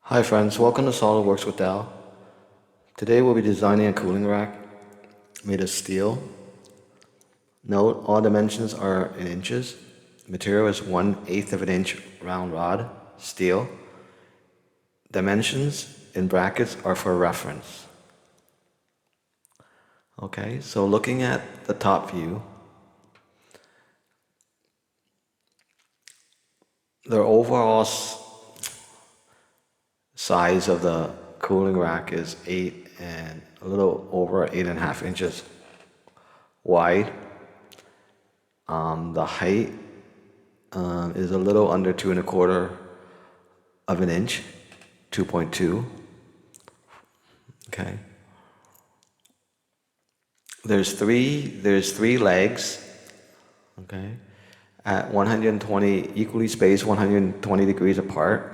Hi friends, welcome to Solidworks with Dal. Today we'll be designing a cooling rack made of steel. Note, all dimensions are in inches. Material is 1/8 of an inch round rod, steel. Dimensions in brackets are for reference. Okay, so looking at the top view, the overall size of the cooling rack is 8 and a little over 8.5 inches wide. The height is a little under 2.25 of an inch, 2.2. Okay. There's three legs. Okay. At 120 equally spaced, 120 degrees apart.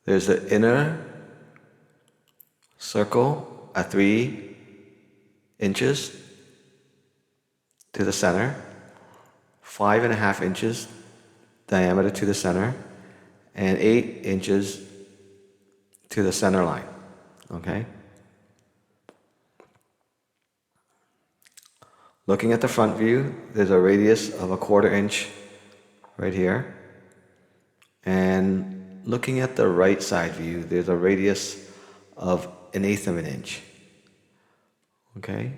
There's the inner circle at 3 inches to the center, 5.5 inches diameter to the center, and 8 inches to the center line. Okay? Looking at the front view, there's a radius of 1/4 inch right here. And looking at the right side view, there's a radius of 1/8 of an inch. Okay?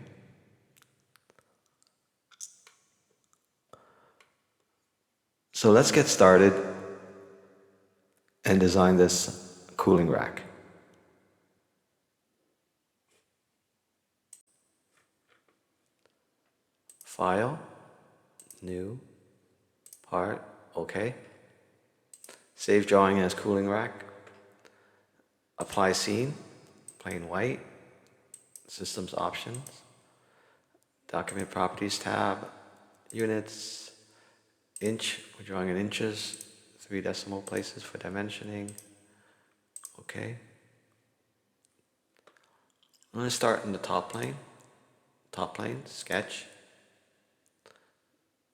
So let's get started and design this cooling rack. File, new, part, okay. Save drawing as cooling rack. Apply scene, plain white. Systems options. Document properties tab. Units, inch, we're drawing in inches. 3 decimal places for dimensioning. Okay. I'm going to start in the top plane. Top plane, sketch.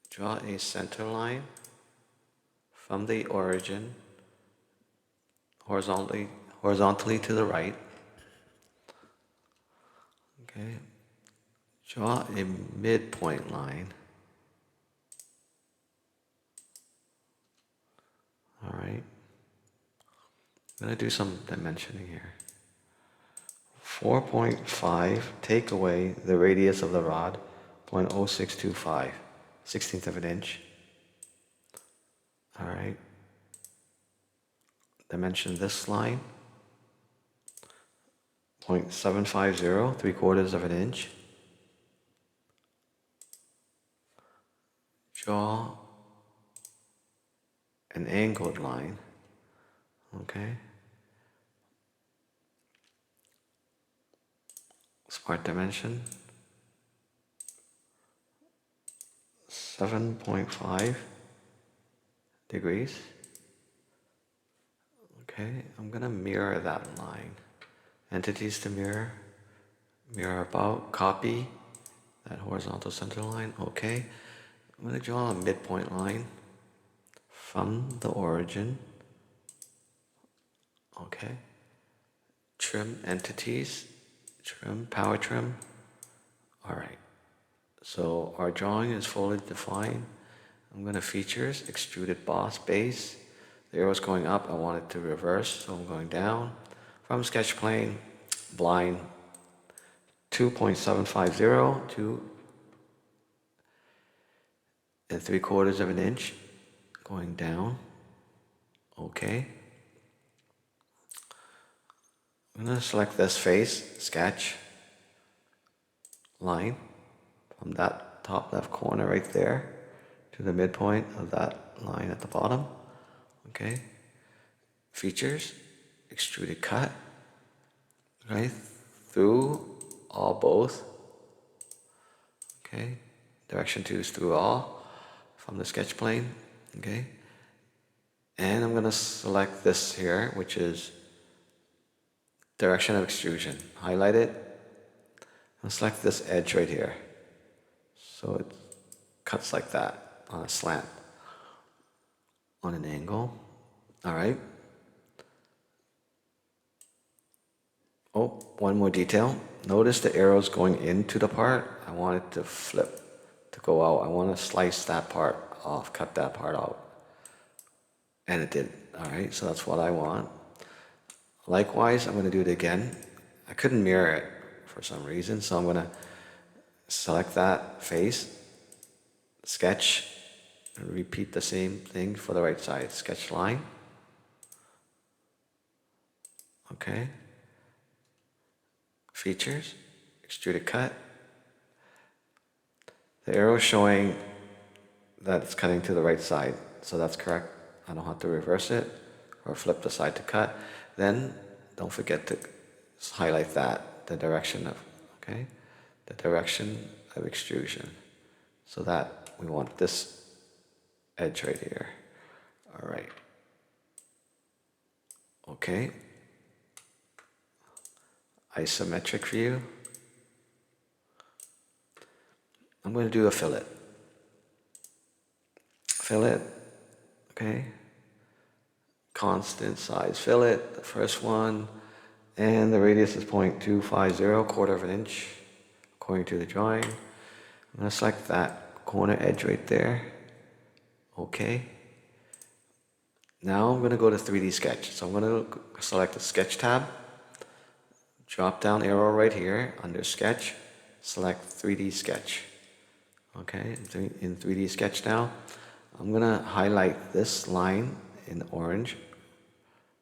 Draw a center line from the origin horizontally to the right. Okay. Draw a midpoint line. All right. I'm going to do some dimensioning here. 4.5, take away the radius of the rod, 0.0625, 16th of an inch. All right. Dimension this line, 0.750, 3/4 of an inch. Draw an angled line, okay? Smart dimension, 7.5 degrees. Okay, I'm gonna mirror that line. Entities to mirror, mirror about, copy that horizontal center line, okay. I'm gonna draw a midpoint line from the origin, okay. Trim entities, trim, power trim, all right. So our drawing is fully defined. I'm going to features, extruded boss base. The arrow's going up, I want it to reverse, so I'm going down. From sketch plane, blind, 2.750 to 3/4 of an inch, going down, okay. I'm going to select this face, sketch, line, from that top left corner right there to the midpoint of that line at the bottom. Okay. Features, extruded cut, right through all both. Okay. Direction 2 is through all from the sketch plane. Okay. And I'm going to select this here, which is direction of extrusion. Highlight it. And select this edge right here. So it cuts like that on a slant, on an angle. All right. Oh, one more detail. Notice the arrows going into the part. I want it to flip, to go out. I want to slice that part off, cut that part out. And it did. All right, so that's what I want. Likewise, I'm going to do it again. I couldn't mirror it for some reason, so I'm going to select that face, sketch, and repeat the same thing for the right side. Sketch line. Okay. Features, extruded cut. The arrow is showing that it's cutting to the right side, so that's correct. I don't have to reverse it or flip the side to cut. Then don't forget to highlight that, the direction of, okay, the direction of extrusion. So that we want this edge right here. All right. Okay. Isometric view. I'm going to do a fillet. Fillet, okay. Constant size fillet, the first one, and the radius is 0.250, quarter of an inch, according to the drawing. I'm going to select that corner edge right there. Okay. Now I'm going to go to 3D Sketch. So I'm going to select the Sketch tab, drop down arrow right here under Sketch, select 3D Sketch. Okay, in 3D Sketch now, I'm going to highlight this line in orange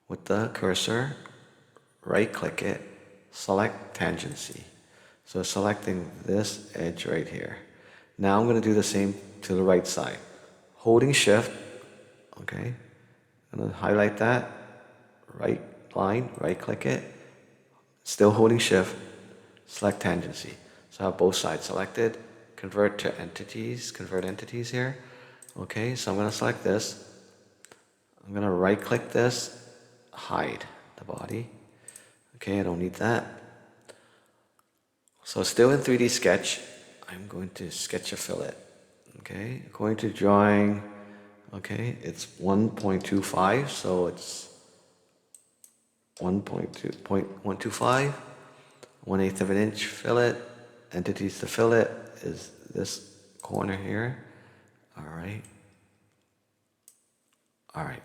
with the cursor, right click it, select Tangency. So selecting this edge right here. Now I'm going to do the same to the right side. Holding Shift, okay, I'm going to highlight that, right line, right click it, still holding Shift, select Tangency. So I have both sides selected. Convert entities here. Okay, so I'm going to select this. I'm going to right click this, hide the body. Okay, I don't need that. So still in 3D Sketch, I'm going to sketch a fillet. Okay, according to drawing, okay, it's 1.25, so it's 1.125, 1/8 of an inch fillet. Entities to fillet is this corner here. All right. All right.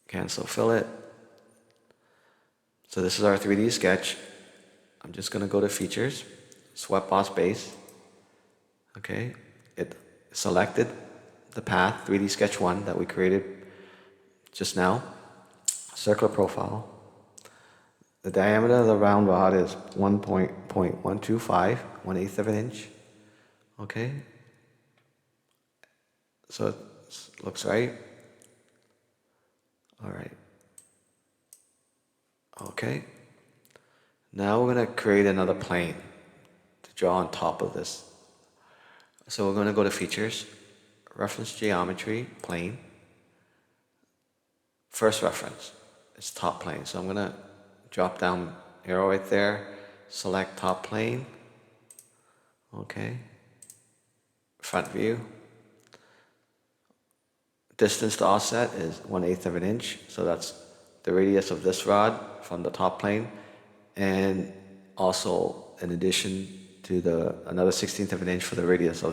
Cancel fillet. So this is our 3D sketch. I'm just going to go to features, swept boss base. Okay. It selected the path, 3D sketch 1 that we created just now. Circular profile. The diameter of the round rod is 1.125, 1/8 of an inch. Okay. So it looks right. All right. Okay. Now we're going to create another plane to draw on top of this. So we're going to go to features, reference geometry, plane. First reference is top plane. So I'm going to drop down arrow right there, select top plane. Okay. Front view. Distance to offset is 1/8 of an inch. So that's the radius of this rod from the top plane. And also in addition to another 1/16 of an inch for the radius of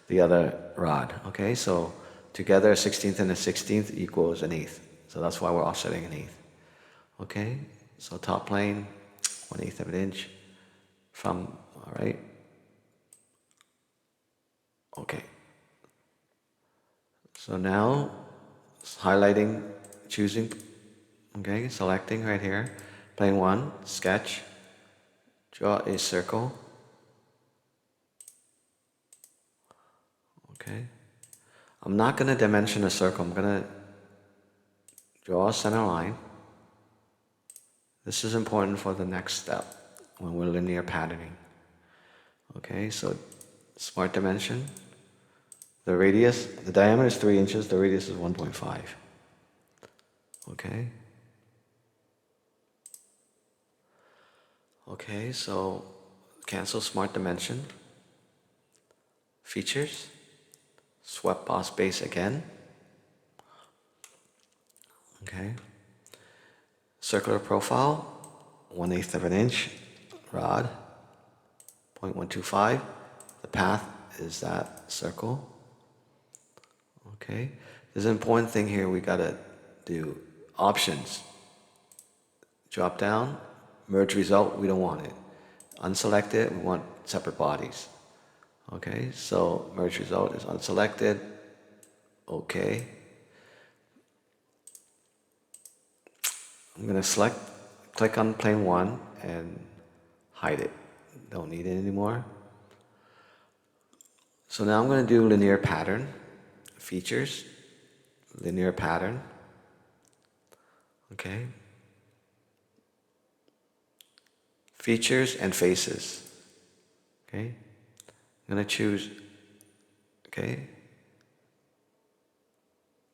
the other rod. Okay, so together 1/16 and 1/16 equals 1/8. So that's why we're offsetting 1/8. Okay, so top plane, 1/8 of an inch from, all right. Okay. So now highlighting, choosing, okay, selecting right here, plane 1, sketch, draw a circle. Okay. I'm not going to dimension a circle. I'm going to draw a center line. This is important for the next step when we're linear patterning. Okay, so smart dimension. The radius, the diameter is 3 inches, the radius is 1.5. Okay. Okay, so cancel smart dimension. Features. Swept boss base again. Okay. Circular profile, 1/8 of an inch, rod, 0.125. The path is that circle. Okay. There's an important thing here we gotta do. Options. Drop down, merge result, we don't want it. Unselect it, we want separate bodies. Okay, so merge result is unselected. Okay. I'm gonna click on plane 1 and hide it. Don't need it anymore. So now I'm gonna do linear pattern, features, linear pattern. Okay. Features and faces. Okay. I'm gonna choose, okay.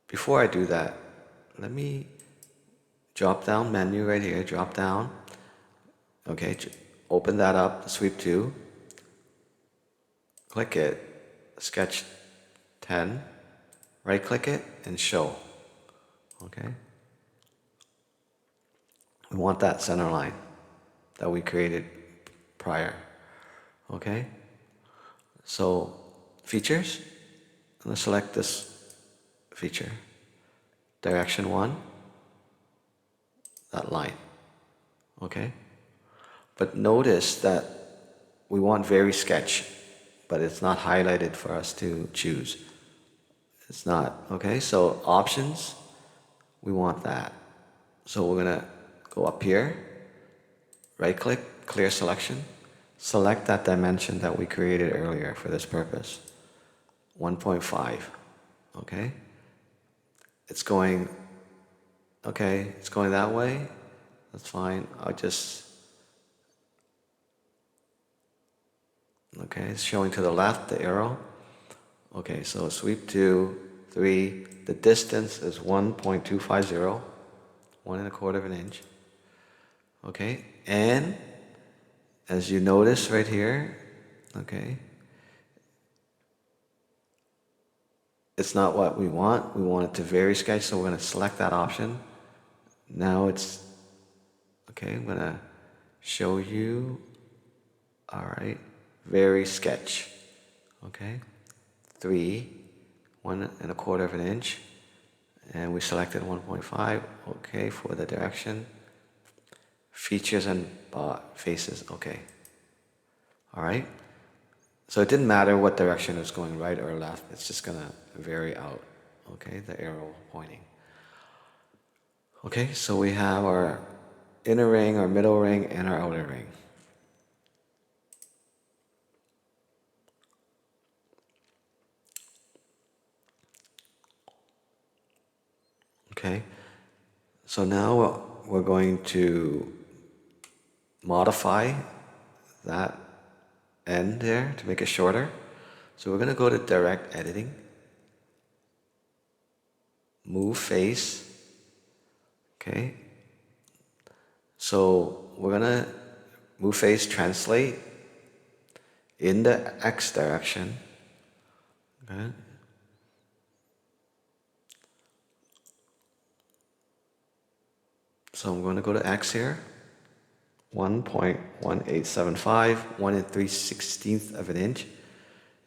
Before I do that, let me drop down menu right here, drop down. Okay, open that up, sweep 2. Click it, sketch 10, right click it and show. Okay. We want that center line that we created prior. Okay. So features, I'm gonna select this feature. Direction 1, that line. Okay. But notice that we want very sketch, but it's not highlighted for us to choose. It's not, okay? So options, we want that. So we're gonna go up here, right click, clear selection, select that dimension that we created earlier for this purpose, 1.5, okay? It's going, okay, it's going that way, that's fine, I'll just, okay, it's showing to the left, the arrow. Okay, so sweep 2, 3, the distance is 1.250, 1.25 of an inch. Okay, and as you notice right here, okay, it's not what we want. We want it to vary sketch, so we're going to select that option. Now it's, okay, I'm going to show you, all right, vary sketch, okay, 3, 1.25 of an inch, and we selected 1.5, okay, for the direction. Features and faces, okay. All right. So it didn't matter what direction it's going, right or left. It's just gonna vary out, okay, the arrow pointing. Okay, so we have our inner ring, our middle ring, and our outer ring. Okay, so now we're going to modify that end there to make it shorter. So we're going to go to direct editing, move face, okay. So we're going to move face, translate in the X direction, okay. So I'm going to go to X here, 1.1875, 1 3/16 of an inch,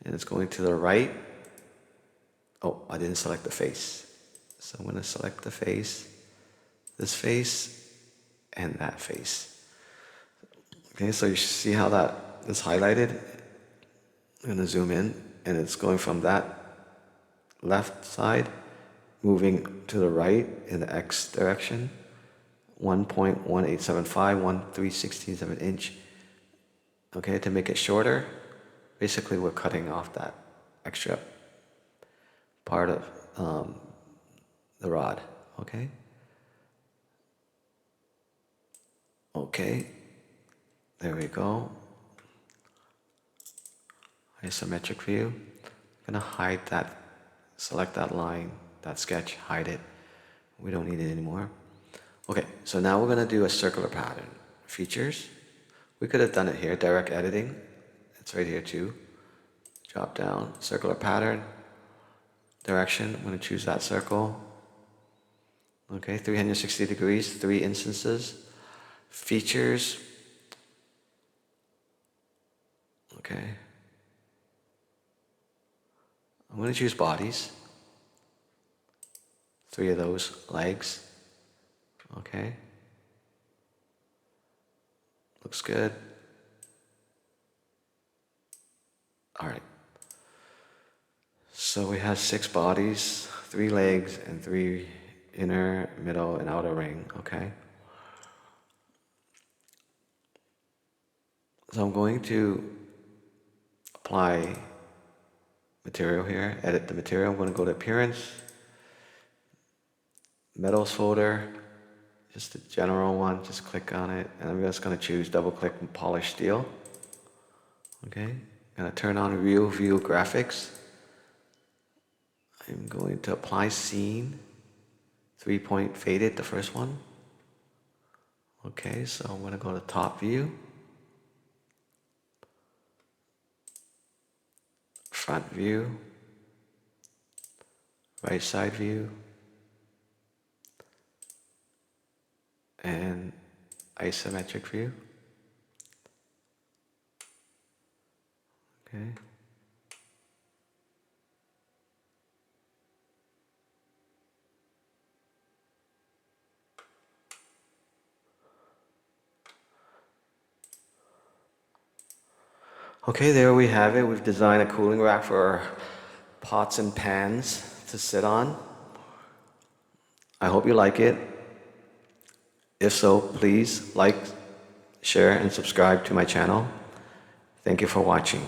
and it's going to the right. Oh, I didn't select the face. So I'm going to select the face, this face, and that face. Okay, so you see how that is highlighted? I'm going to zoom in, and it's going from that left side, moving to the right in the X direction, 1.1875, 1 3/16 of an inch. Okay, to make it shorter, basically we're cutting off that extra part of the rod, okay? Okay, there we go. Isometric view. I'm gonna hide that, select that line, that sketch, hide it. We don't need it anymore. Okay, so now we're gonna do a circular pattern. Features. We could have done it here, direct editing. It's right here too. Drop down, circular pattern. Direction, I'm gonna choose that circle. Okay, 360 degrees, 3 instances. Features. Okay. I'm going to choose bodies. 3 of those legs. Okay. Looks good. All right. So we have 6 bodies, 3 legs, and 3 inner, middle, and outer ring. Okay. So I'm going to apply material here, edit the material. I'm going to go to Appearance, Metals folder, just the general one, just click on it, and I'm just going to choose double click and polish steel. Okay, I'm going to turn on Real View Graphics. I'm going to apply Scene, 3-point faded, the first one. Okay, so I'm going to go to Top View, Front View, Right Side View, and Isometric View. Okay. Okay, there we have it. We've designed a cooling rack for our pots and pans to sit on. I hope you like it. If so, please like, share, and subscribe to my channel. Thank you for watching.